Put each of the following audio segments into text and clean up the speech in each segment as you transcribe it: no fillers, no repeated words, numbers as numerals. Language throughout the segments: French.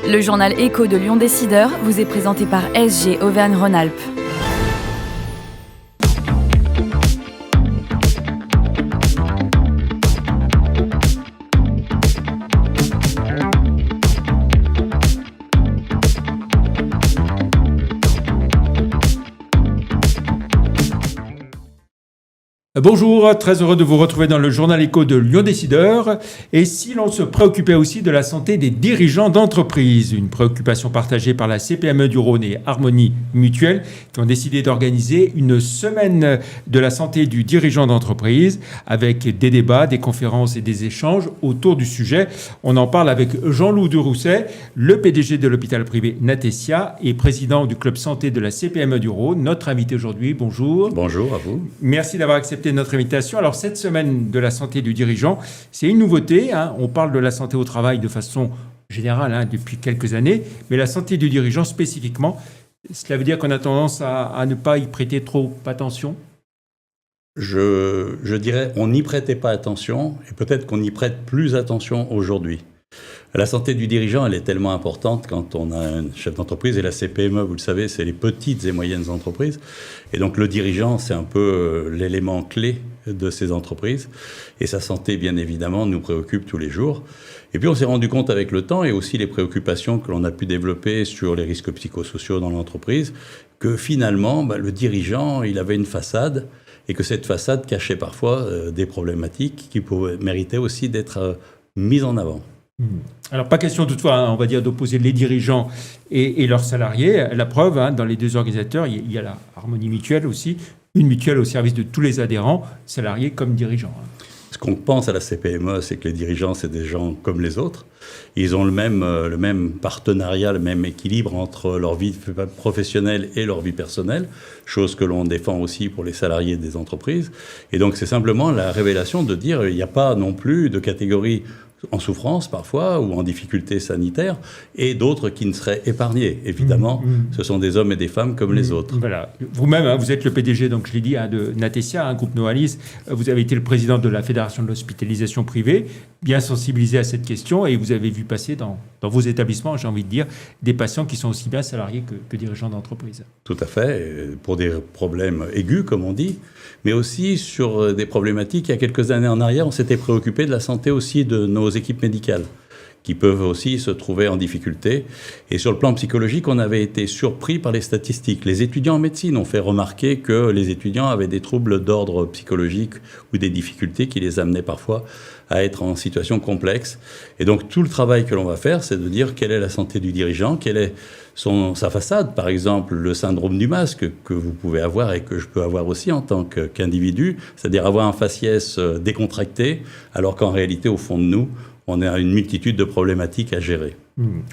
Le journal Écho de Lyon Décideur vous est présenté par SG Auvergne-Rhône-Alpes. Bonjour, très heureux de vous retrouver dans le journal Écho de Lyon Décideur. Et si l'on se préoccupait aussi de la santé des dirigeants d'entreprise, une préoccupation partagée par la CPME du Rhône et Harmonie Mutuelle, qui ont décidé d'organiser une semaine de la santé du dirigeant d'entreprise avec des débats, des conférences et des échanges autour du sujet. On en parle avec Jean-Loup Durousset, le PDG de l'hôpital privé Natessia et président du club santé de la CPME du Rhône, notre invité aujourd'hui. Bonjour. Bonjour à vous. Merci d'avoir accepté notre invitation. Alors, cette semaine de la santé du dirigeant, c'est une nouveauté. On parle de la santé au travail de façon générale depuis quelques années, mais la santé du dirigeant spécifiquement, cela veut dire qu'on a tendance à ne pas y prêter trop attention? Je dirais, on n'y prêtait pas attention, et peut-être qu'on y prête plus attention aujourd'hui. La santé du dirigeant, elle est tellement importante quand on a un chef d'entreprise, et la CPME, vous le savez, c'est les petites et moyennes entreprises. Et donc le dirigeant, c'est un peu l'élément clé de ces entreprises. Et sa santé, bien évidemment, nous préoccupe tous les jours. Et puis on s'est rendu compte avec le temps, et aussi les préoccupations que l'on a pu développer sur les risques psychosociaux dans l'entreprise, que finalement, le dirigeant, il avait une façade, et que cette façade cachait parfois des problématiques qui méritaient aussi d'être mises en avant. Alors, pas question toutefois, on va dire, d'opposer les dirigeants et leurs salariés. La preuve, dans les deux organisateurs, il y a la Harmonie Mutuelle aussi, une mutuelle au service de tous les adhérents, salariés comme dirigeants. Ce qu'on pense à la CPME, c'est que les dirigeants, c'est des gens comme les autres. Ils ont le même partenariat, le même équilibre entre leur vie professionnelle et leur vie personnelle, chose que l'on défend aussi pour les salariés des entreprises. Et donc, c'est simplement la révélation de dire qu'il n'y a pas non plus de catégorie en souffrance parfois ou en difficulté sanitaire, et d'autres qui ne seraient épargnés. Évidemment, ce sont des hommes et des femmes comme les autres. Voilà. Vous-même, vous êtes le PDG, donc je l'ai dit, de Natessia, groupe Noalis. Vous avez été le président de la Fédération de l'hospitalisation privée, bien sensibilisé à cette question, et vous avez vu passer dans vos établissements, j'ai envie de dire, des patients qui sont aussi bien salariés que dirigeants d'entreprise. Tout à fait, pour des problèmes aigus, comme on dit, mais aussi sur des problématiques. Il y a quelques années en arrière, on s'était préoccupé de la santé aussi de nos équipes médicales, qui peuvent aussi se trouver en difficulté. Et sur le plan psychologique, on avait été surpris par les statistiques. Les étudiants en médecine ont fait remarquer que les étudiants avaient des troubles d'ordre psychologique ou des difficultés qui les amenaient parfois à être en situation complexe. Et donc, tout le travail que l'on va faire, c'est de dire quelle est la santé du dirigeant, quelle est sa façade, par exemple, le syndrome du masque que vous pouvez avoir et que je peux avoir aussi en tant qu'individu, c'est-à-dire avoir un faciès décontracté, alors qu'en réalité, au fond de nous, on a une multitude de problématiques à gérer.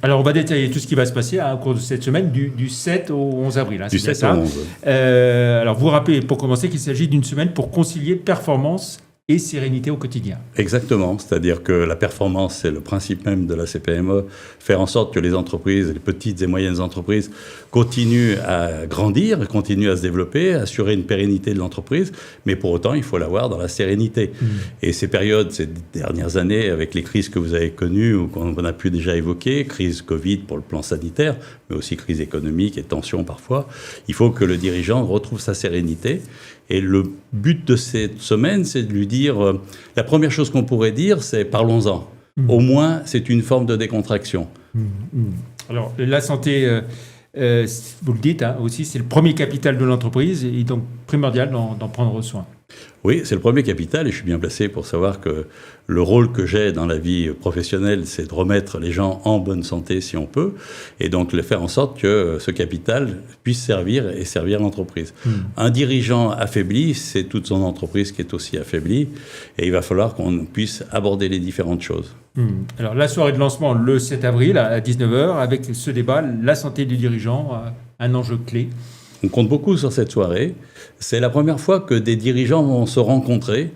Alors, on va détailler tout ce qui va se passer au cours de cette semaine, du 7 au 11 avril. Du 7 au 11. Alors, vous rappelez, pour commencer, qu'il s'agit d'une semaine pour concilier performance et sérénité au quotidien. Exactement, c'est-à-dire que la performance, c'est le principe même de la CPME, faire en sorte que les entreprises, les petites et moyennes entreprises, continuent à grandir, continuent à se développer, assurer une pérennité de l'entreprise, mais pour autant, il faut l'avoir dans la sérénité. Et ces périodes, ces dernières années, avec les crises que vous avez connues ou qu'on a pu déjà évoquer, crise Covid pour le plan sanitaire, mais aussi crise économique et tensions parfois, il faut que le dirigeant retrouve sa sérénité. Et le but de cette semaine, c'est de lui dire, la première chose qu'on pourrait dire, c'est parlons-en. Au moins, c'est une forme de décontraction. Alors, la santé, vous le dites aussi, c'est le premier capital de l'entreprise et donc primordial d'en prendre soin. Oui, c'est le premier capital et je suis bien placé pour savoir que le rôle que j'ai dans la vie professionnelle, c'est de remettre les gens en bonne santé si on peut, et donc faire en sorte que ce capital puisse servir et servir l'entreprise. Un dirigeant affaibli, c'est toute son entreprise qui est aussi affaiblie, et il va falloir qu'on puisse aborder les différentes choses. Alors la soirée de lancement le 7 avril à 19h, avec ce débat, la santé du dirigeant, un enjeu clé. On compte beaucoup sur cette soirée. C'est la première fois que des dirigeants vont se rencontrer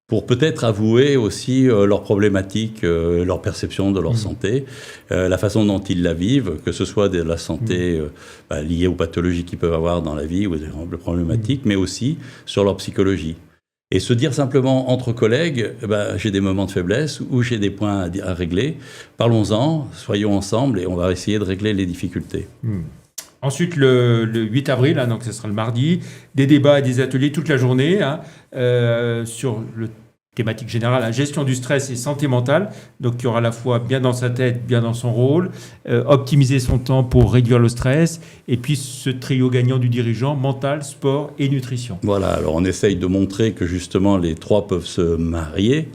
pour peut-être avouer aussi leurs problématiques, leur perception de leur santé, la façon dont ils la vivent, que ce soit de la santé liée aux pathologies qu'ils peuvent avoir dans la vie ou des problématiques, mais aussi sur leur psychologie. Et se dire simplement entre collègues, j'ai des moments de faiblesse ou j'ai des points à régler. Parlons-en, soyons ensemble et on va essayer de régler les difficultés. Ensuite, le 8 avril, hein, donc ce sera le mardi, des débats et des ateliers toute la journée sur le thématique générale, la gestion du stress et santé mentale. Donc, il y aura à la fois bien dans sa tête, bien dans son rôle, optimiser son temps pour réduire le stress, et puis ce trio gagnant du dirigeant, mental, sport et nutrition. Voilà, alors on essaye de montrer que justement les trois peuvent se marier,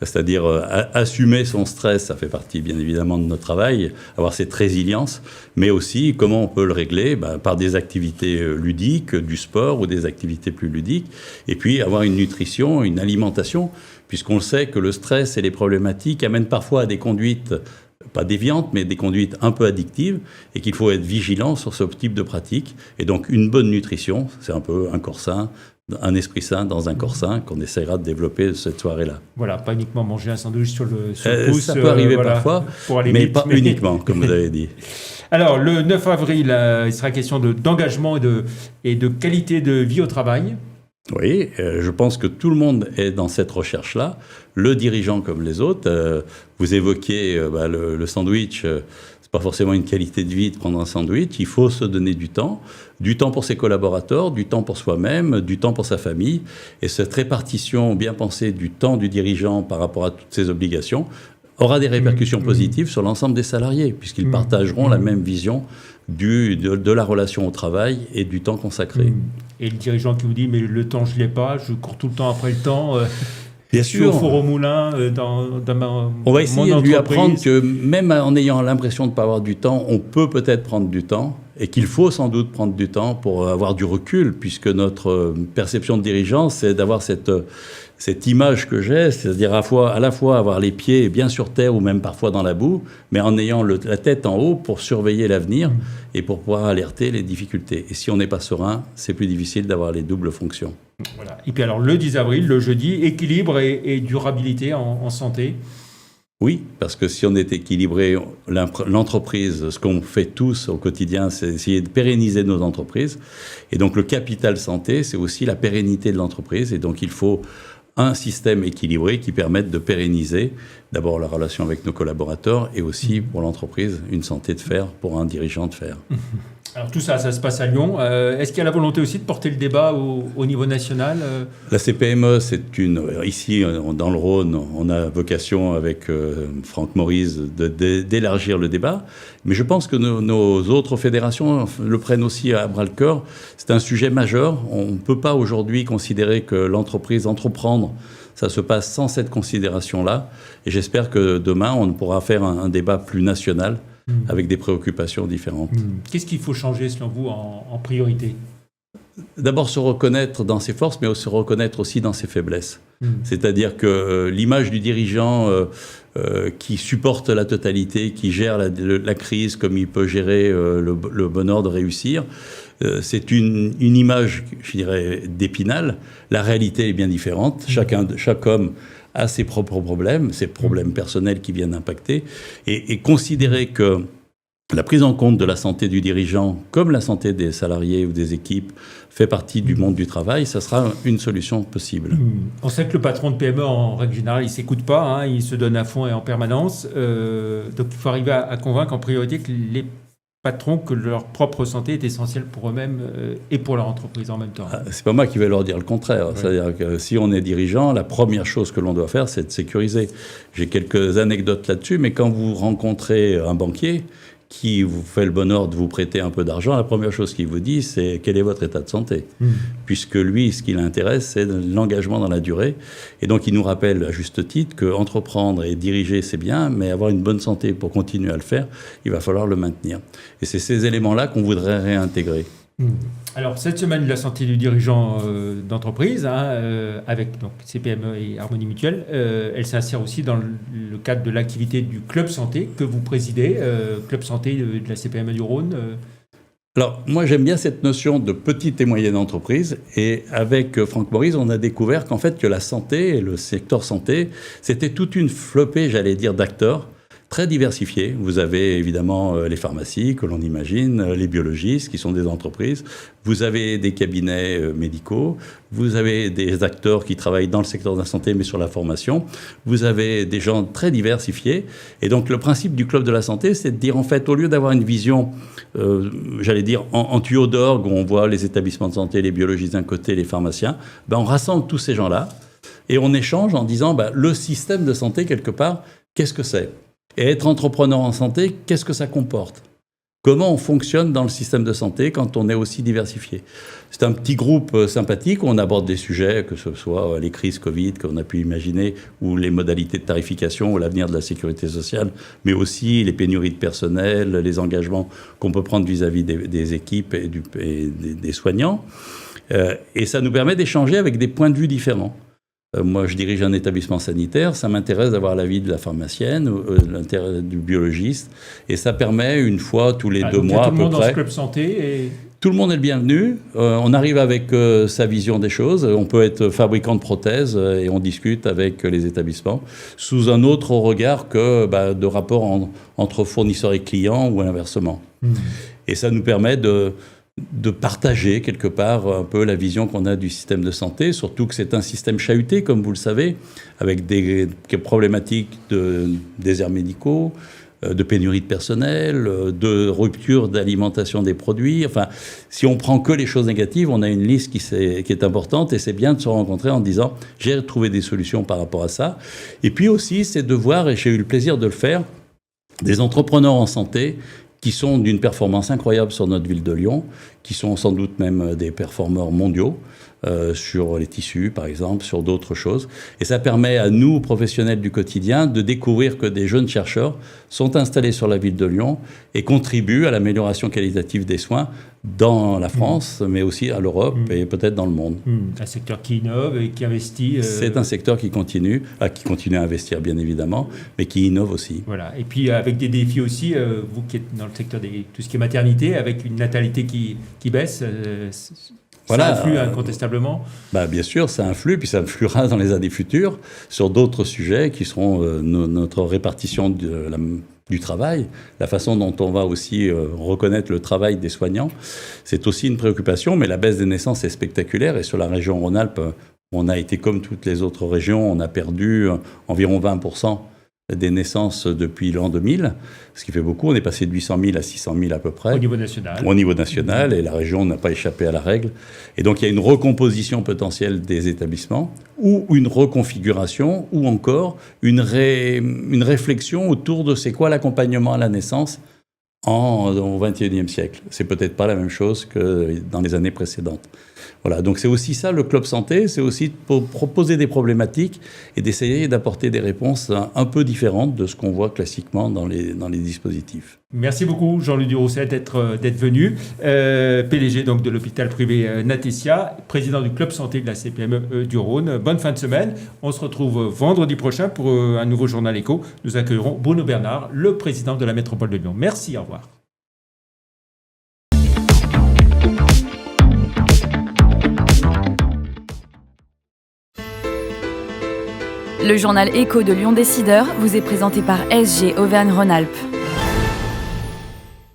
c'est-à-dire assumer son stress, ça fait partie bien évidemment de notre travail, avoir cette résilience, mais aussi comment on peut le régler par des activités ludiques, du sport ou des activités plus ludiques, et puis avoir une nutrition, une alimentation, puisqu'on le sait que le stress et les problématiques amènent parfois à des conduites pas déviantes, mais des conduites un peu addictives, et qu'il faut être vigilant sur ce type de pratique. Et donc une bonne nutrition, c'est un peu un corps sain, un esprit sain dans un corps sain qu'on essaiera de développer cette soirée-là. Voilà, pas uniquement manger un sandwich sur le pouce. Ça peut arriver parfois, mais pas uniquement, comme vous avez dit. Alors, le 9 avril, il sera question d'engagement et de qualité de vie au travail. Oui, je pense que tout le monde est dans cette recherche-là, le dirigeant comme les autres. Vous évoquiez le sandwich, c'est pas forcément une qualité de vie de prendre un sandwich, il faut se donner du temps pour ses collaborateurs, du temps pour soi-même, du temps pour sa famille, et cette répartition bien pensée du temps du dirigeant par rapport à toutes ses obligations aura des répercussions positives sur l'ensemble des salariés, puisqu'ils partageront la même vision de la relation au travail et du temps consacré. Et le dirigeant qui vous dit « mais le temps, je ne l'ai pas, je cours tout le temps après le temps ». Bien sûr. Je suis au four au moulin on va essayer de lui apprendre que même en ayant l'impression de ne pas avoir du temps, on peut peut-être prendre du temps et qu'il faut sans doute prendre du temps pour avoir du recul, puisque notre perception de dirigeant, c'est d'avoir cette image que j'ai, c'est-à-dire à la fois avoir les pieds bien sur terre ou même parfois dans la boue, mais en ayant la tête en haut pour surveiller l'avenir et pour pouvoir alerter les difficultés. Et si on n'est pas serein, c'est plus difficile d'avoir les doubles fonctions. Voilà. Et puis alors le 10 avril, le jeudi, équilibre et durabilité en santé. Oui, parce que si on est équilibré, l'entreprise, ce qu'on fait tous au quotidien, c'est essayer de pérenniser nos entreprises. Et donc le capital santé, c'est aussi la pérennité de l'entreprise. Et donc il faut un système équilibré qui permette de pérenniser d'abord la relation avec nos collaborateurs et aussi pour l'entreprise, une santé de fer pour un dirigeant de fer. Alors tout ça, ça se passe à Lyon. Est-ce qu'il y a la volonté aussi de porter le débat au niveau national La CPME, ici, dans le Rhône, on a vocation avec Franck Maurice d'élargir le débat. Mais je pense que nos autres fédérations le prennent aussi à bras-le-corps. C'est un sujet majeur. On ne peut pas aujourd'hui considérer que l'entreprise, entreprendre, ça se passe sans cette considération-là. Et j'espère que demain, on pourra faire un débat plus national avec des préoccupations différentes. Qu'est-ce qu'il faut changer, selon vous, en priorité ? D'abord, se reconnaître dans ses forces, mais se reconnaître aussi dans ses faiblesses. C'est-à-dire que l'image du dirigeant qui supporte la totalité, qui gère la crise comme il peut gérer le bonheur de réussir, c'est une image, je dirais, d'Épinal. La réalité est bien différente. Chaque homme a ses propres problèmes, ses problèmes personnels qui viennent impacter, et considérer que la prise en compte de la santé du dirigeant, comme la santé des salariés ou des équipes, fait partie du monde du travail, ça sera une solution possible. On sait que le patron de PME, en règle générale, il ne s'écoute pas, il se donne à fond et en permanence. Donc il faut arriver à convaincre en priorité que les patrons que leur propre santé est essentielle pour eux-mêmes et pour leur entreprise en même temps. C'est pas moi qui vais leur dire le contraire. Ouais. C'est-à-dire que si on est dirigeant, la première chose que l'on doit faire, c'est de sécuriser. J'ai quelques anecdotes là-dessus, mais quand vous rencontrez un banquier qui vous fait le bonheur de vous prêter un peu d'argent, la première chose qu'il vous dit, c'est quel est votre état de santé. Puisque lui, ce qui l'intéresse, c'est l'engagement dans la durée. Et donc, il nous rappelle à juste titre qu'entreprendre et diriger, c'est bien, mais avoir une bonne santé pour continuer à le faire, il va falloir le maintenir. Et c'est ces éléments-là qu'on voudrait réintégrer. Alors, cette semaine, la santé du dirigeant d'entreprise, avec donc, CPME et Harmonie Mutuelle, elle s'insère aussi dans le cadre de l'activité du Club Santé que vous présidez, Club Santé de la CPME du Rhône. Alors, moi, j'aime bien cette notion de petite et moyenne entreprise. Et avec Franck Maurice, on a découvert qu'en fait, que la santé et le secteur santé, c'était toute une flopée, j'allais dire, d'acteurs très diversifié. Vous avez évidemment les pharmacies que l'on imagine, les biologistes qui sont des entreprises, vous avez des cabinets médicaux, vous avez des acteurs qui travaillent dans le secteur de la santé mais sur la formation, vous avez des gens très diversifiés. Et donc le principe du Club de la santé, c'est de dire en fait, au lieu d'avoir une vision, j'allais dire, en tuyau d'orgue où on voit les établissements de santé, les biologistes d'un côté, les pharmaciens, on rassemble tous ces gens-là et on échange en disant le système de santé, quelque part, qu'est-ce que c'est ? Et être entrepreneur en santé, qu'est-ce que ça comporte ? Comment on fonctionne dans le système de santé quand on est aussi diversifié ? C'est un petit groupe sympathique où on aborde des sujets, que ce soit les crises Covid qu'on a pu imaginer, ou les modalités de tarification, ou l'avenir de la sécurité sociale, mais aussi les pénuries de personnel, les engagements qu'on peut prendre vis-à-vis des équipes et des soignants. Et ça nous permet d'échanger avec des points de vue différents. Moi, je dirige un établissement sanitaire, ça m'intéresse d'avoir l'avis de la pharmacienne, l'intérêt du biologiste, et ça permet une fois tous les 2 mois à peu près. Tout le monde dans ce club santé et... Tout le monde est le bienvenu. On arrive avec sa vision des choses. On peut être fabricant de prothèses et on discute avec les établissements sous un autre regard que de rapport entre fournisseurs et clients ou inversement. Et ça nous permet de partager quelque part un peu la vision qu'on a du système de santé, surtout que c'est un système chahuté, comme vous le savez, avec des problématiques de déserts médicaux, de pénurie de personnel, de rupture d'alimentation des produits. Enfin, si on prend que les choses négatives, on a une liste qui est importante et c'est bien de se rencontrer en disant « j'ai trouvé des solutions par rapport à ça ». Et puis aussi, c'est de voir, et j'ai eu le plaisir de le faire, des entrepreneurs en santé qui sont d'une performance incroyable sur notre ville de Lyon, qui sont sans doute même des performeurs mondiaux, sur les tissus, par exemple, sur d'autres choses. Et ça permet à nous, professionnels du quotidien, de découvrir que des jeunes chercheurs sont installés sur la ville de Lyon et contribuent à l'amélioration qualitative des soins dans la France, mais aussi à l'Europe et peut-être dans le monde. Un secteur qui innove et qui investit. C'est un secteur qui continue à investir, bien évidemment, mais qui innove aussi. Voilà. Et puis avec des défis aussi, vous qui êtes dans le secteur de tout ce qui est maternité, avec une natalité qui baisse, ça influe incontestablement. Bien sûr, ça influe, puis ça influera dans les années futures sur d'autres sujets qui seront notre répartition du travail, la façon dont on va aussi reconnaître le travail des soignants. C'est aussi une préoccupation, mais la baisse des naissances est spectaculaire. Et sur la région Rhône-Alpes, on a été comme toutes les autres régions, on a perdu environ 20% des naissances depuis l'an 2000, ce qui fait beaucoup. On est passé de 800 000 à 600 000 à peu près. Au niveau national. Au niveau national, et la région n'a pas échappé à la règle. Et donc il y a une recomposition potentielle des établissements, ou une reconfiguration, ou encore une réflexion autour de c'est quoi l'accompagnement à la naissance au XXIe siècle. C'est peut-être pas la même chose que dans les années précédentes. Voilà, donc c'est aussi ça le Club Santé, c'est aussi pour proposer des problématiques et d'essayer d'apporter des réponses un peu différentes de ce qu'on voit classiquement dans les dispositifs. Merci beaucoup Jean-Luc Durousset d'être venu, PDG donc de l'hôpital privé Natessia, président du Club Santé de la CPME du Rhône. Bonne fin de semaine, on se retrouve vendredi prochain pour un nouveau Journal Écho. Nous accueillerons Bruno Bernard, le président de la métropole de Lyon. Merci, au revoir. Le journal Écho de Lyon Décideur vous est présenté par SG Auvergne-Rhône-Alpes.